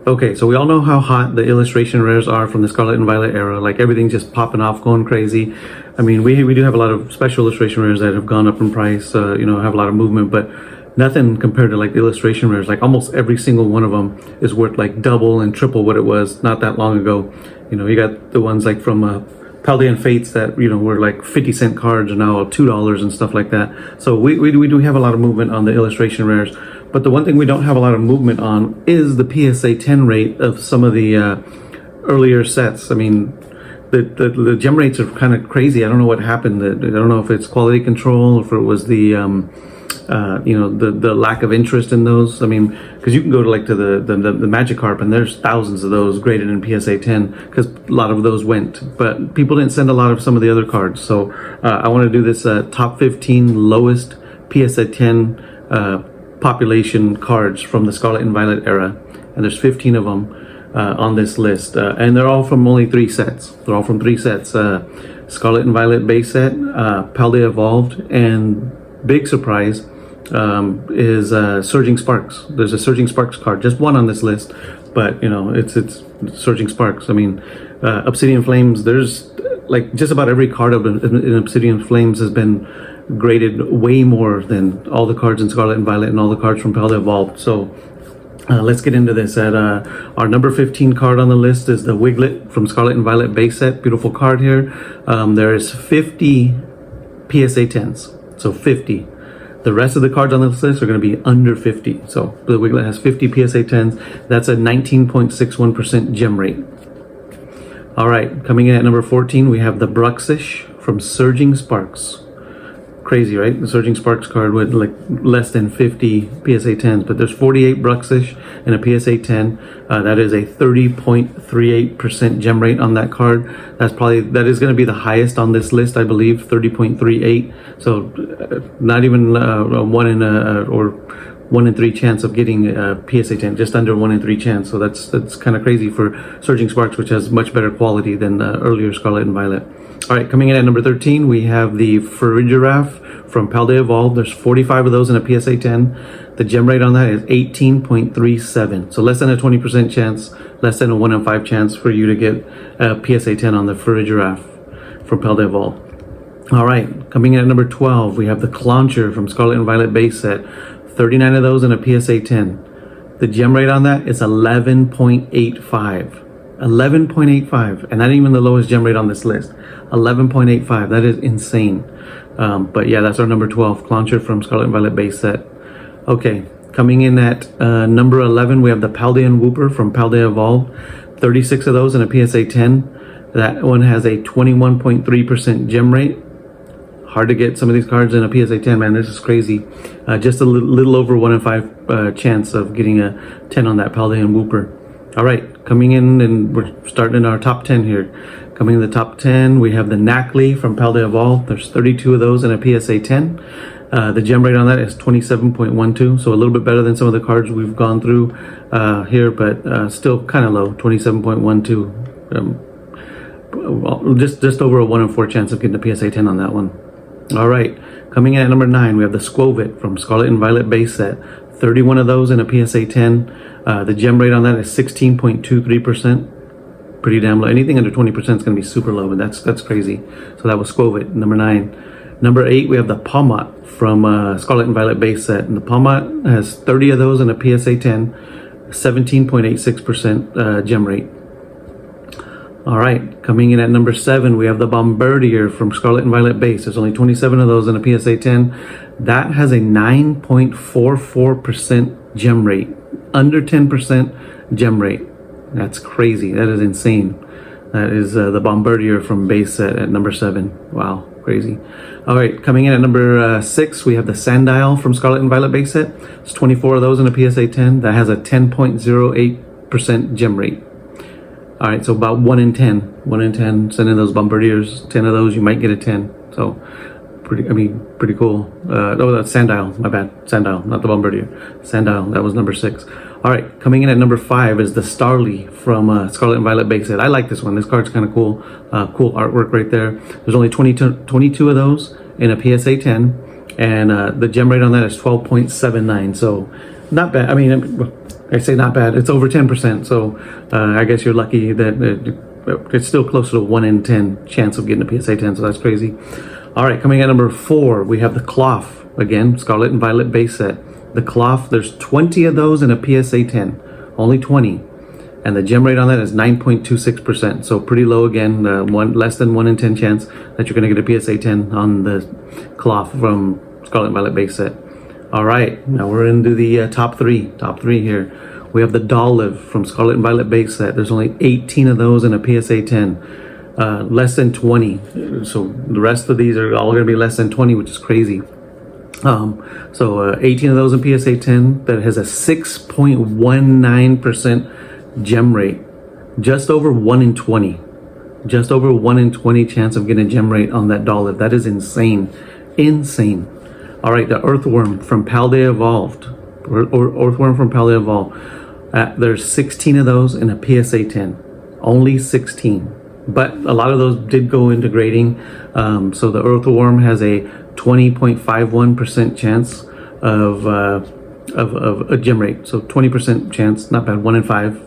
Okay, so we all know how hot the illustration rares are from the Scarlet and Violet era. Like everything's just popping off, going crazy. I mean, we do have a lot of special illustration rares that have gone up in price. You know, have a lot of movement, but nothing compared to like the illustration rares. Like almost every single one of them is worth like double and triple what it was not that long ago. You know, you got the ones like from Paldean Fates that, you know, were like 50-cent cards are now $2 and stuff like that. So we do have a lot of movement on the illustration rares. But the one thing we don't have a lot of movement on is the PSA 10 rate of some of the earlier sets. I mean, the gem rates are kind of crazy. I don't know what happened. I don't know if it's quality control, if it was the you know, the lack of interest in those. I mean, because you can go to like to the Magikarp and there's thousands of those graded in PSA 10 because a lot of those went, but people didn't send a lot of some of the other cards. So I want to do this top 15 lowest PSA 10 population cards from the Scarlet and Violet era, and there's 15 of them on this list, and they're all from only 3 sets. They're all from 3 sets: Scarlet and Violet base set, Paldea Evolved, and big surprise is Surging Sparks. There's a Surging Sparks card, just one on this list, but you know, it's Surging Sparks. I mean, Obsidian Flames, there's like just about every card of in Obsidian Flames has been graded way more than all the cards in Scarlet and Violet and all the cards from Paldea Evolved. So let's get into this. At our number 15 card on the list is the Wiglet from Scarlet and Violet base set. Beautiful card here. There is 50 PSA 10s, so 50. The rest of the cards on this list are going to be under 50. So the Wiglet has 50 PSA 10s. That's a 19.61% gem rate. All right, coming in at number 14, we have the Bruxish from Surging Sparks. Crazy, right? The Surging Sparks card with like less than 50 PSA 10s, but there's 48 Bruxish in a PSA 10. That is a 30.38% gem rate on that card. That is going to be the highest on this list, I believe, 30.38. So not even a 1 in 3 chance of getting a PSA 10, just under 1 in 3 chance. So that's kind of crazy for Surging Sparks, which has much better quality than earlier Scarlet and Violet. All right, coming in at number 13, we have the Farigiraf from Paldea Evolved. There's 45 of those in a PSA 10. The gem rate on that is 18.37. So less than a 20% chance, less than a 1 in 5 chance for you to get a PSA 10 on the Farigiraf from Paldea Evolved. All right, coming in at number 12, we have the Clauncher from Scarlet and Violet base set. 39 of those in a PSA 10. The gem rate on that is 11.85. 11.85, and not even the lowest gem rate on this list. 11.85. That is insane. But yeah, that's our number 12 Clauncher from Scarlet and Violet base set. Okay, coming in at number 11, we have the Paldean Wooper from Paldea Evolved. 36 of those in a PSA 10. That one has a 21.3% gem rate. Hard to get some of these cards in a PSA 10, man. This is crazy. Just a little over 1 in 5 chance of getting a 10 on that Paldean Wooper. All right, coming in, and we're starting in our top 10 here. Coming in the top 10, we have the Knackley from Paldea Evolved. There's 32 of those in a PSA 10. The gem rate on that is 27.12, so a little bit better than some of the cards we've gone through here, but still kind of low, 27.12. Just over a 1 in 4 chance of getting a PSA 10 on that one. All right, coming in at number 9, we have the Skwovet from Scarlet and Violet base set. 31 of those in a PSA 10. The gem rate on that is 16.23%. Pretty damn low. Anything under 20% is going to be super low, but that's crazy. So that was Skwovet, number 9. Number 8, we have the Palmot from Scarlet and Violet base set. And the Palmot has 30 of those in a PSA 10. 17.86% gem rate. All right, coming in at number 7, we have the Bombardier from Scarlet and Violet base. There's only 27 of those in a PSA 10. That has a 9.44% gem rate. Under 10% gem rate. That's crazy. That is insane. That is the Bombardier from base set at number 7. Wow, crazy. All right, coming in at number 6, we have the Sandile from Scarlet and Violet base set. It's 24 of those in a PSA 10. That has a 10.08% gem rate. All right, so about 1 in 10. 1 in 10, sending those Bombardiers, 10 of those, you might get a 10. So pretty cool. Oh, that's Sandile, my bad. Sandile, not the Bombardier. Sandile, that was number 6. All right, coming in at number 5 is the Starly from Scarlet and Violet base set. I like this one. This card's kind of cool. Cool artwork right there. There's only 22 of those in a PSA 10, and the gem rate on that is 12.79. So not bad. I mean, I say not bad. It's over 10%. So I guess you're lucky that it's still close to a 1 in 10 chance of getting a PSA 10. So that's crazy. All right, coming at number 4, we have the cloth. Again, Scarlet and Violet base set. The cloth, there's 20 of those in a PSA 10. Only 20. And the gem rate on that is 9.26%. So pretty low again, less than 1 in 10 chance that you're going to get a PSA 10 on the cloth from Scarlet and Violet base set. All right, now we're into the top three here. We have the Dolliv from Scarlet and Violet base set. There's only 18 of those in a PSA 10. Less than 20. So the rest of these are all going to be less than 20, which is crazy. 18 of those in PSA 10 that has a 6.19% gem rate. Just over 1 in 20. Just over 1 in 20 chance of getting a gem rate on that Dolliv. That is insane. Insane. All right, the Earthworm from Paldea Evolved. Earthworm from Paldea Evolved. There's 16 of those in a PSA 10. Only 16. But a lot of those did go into grading. So the Earthworm has a 20.51% chance of a gem rate. So 20% chance, not bad, 1 in 5.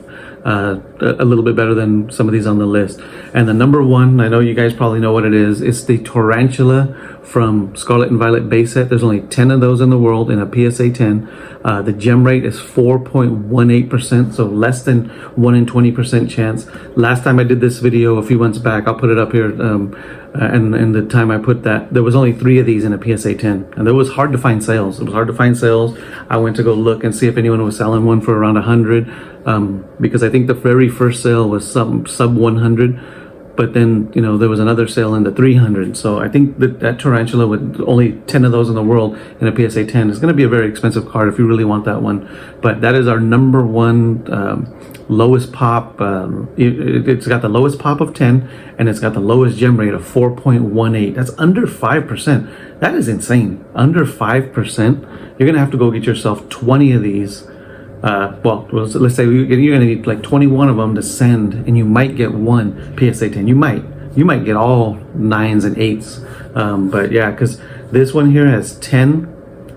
A little bit better than some of these on the list. And the number one, I know you guys probably know what it is. It's the Tarantula from Scarlet and Violet base set. There's only 10 of those in the world in a PSA 10. The gem rate is 4.18%, so less than 1 in 20% chance. Last time I did this video a few months back, I'll put it up here, and the time I put that, there was only 3 of these in a PSA 10, and it was hard to find sales. It was hard to find sales. I went to go look and see if anyone was selling one for around 100, because I think the very first sale was sub 100. But then, you know, there was another sale in the 300. So I think that Tarantula with only 10 of those in the world in a PSA 10 is going to be a very expensive card if you really want that one. But that is our number one lowest pop. It's got the lowest pop of 10, and it's got the lowest gem rate of 4.18. That's under 5%. That is insane. Under 5%. You're going to have to go get yourself 20 of these. Well, let's say you're going to need like 21 of them to send, and you might get one PSA 10. You might get all 9s and 8s. But yeah, because this one here has 10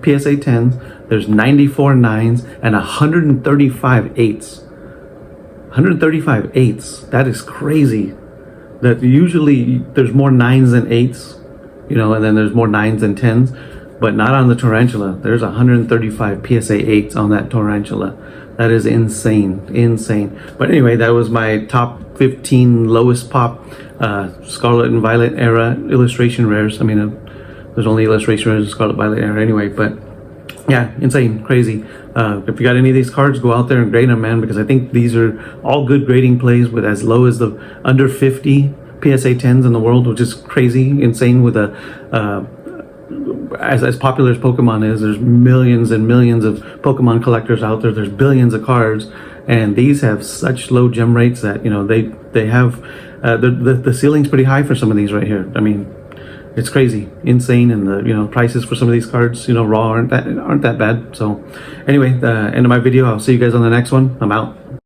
PSA 10s. There's 94 9s and 135 8s. 135 8s. That is crazy. That usually there's more 9s than 8s, you know, and then there's more 9s than 10s. But not on the Tarantula. There's 135 PSA 8s on that Tarantula. That is insane, insane. But anyway, that was my top 15 lowest pop Scarlet and Violet era illustration rares. I mean, there's only illustration rares in Scarlet Violet era anyway, but yeah, insane, crazy. If you got any of these cards, go out there and grade them, man, because I think these are all good grading plays with as low as the under 50 PSA 10s in the world, which is crazy, insane with a as popular as Pokemon is, there's millions and millions of Pokemon collectors out there. There's billions of cards, and these have such low gem rates that, you know, they have the ceiling's pretty high for some of these right here. I mean, it's crazy, insane, and the, you know, prices for some of these cards, you know, raw aren't that bad. So anyway, the end of my video. I'll see you guys on the next one. I'm out.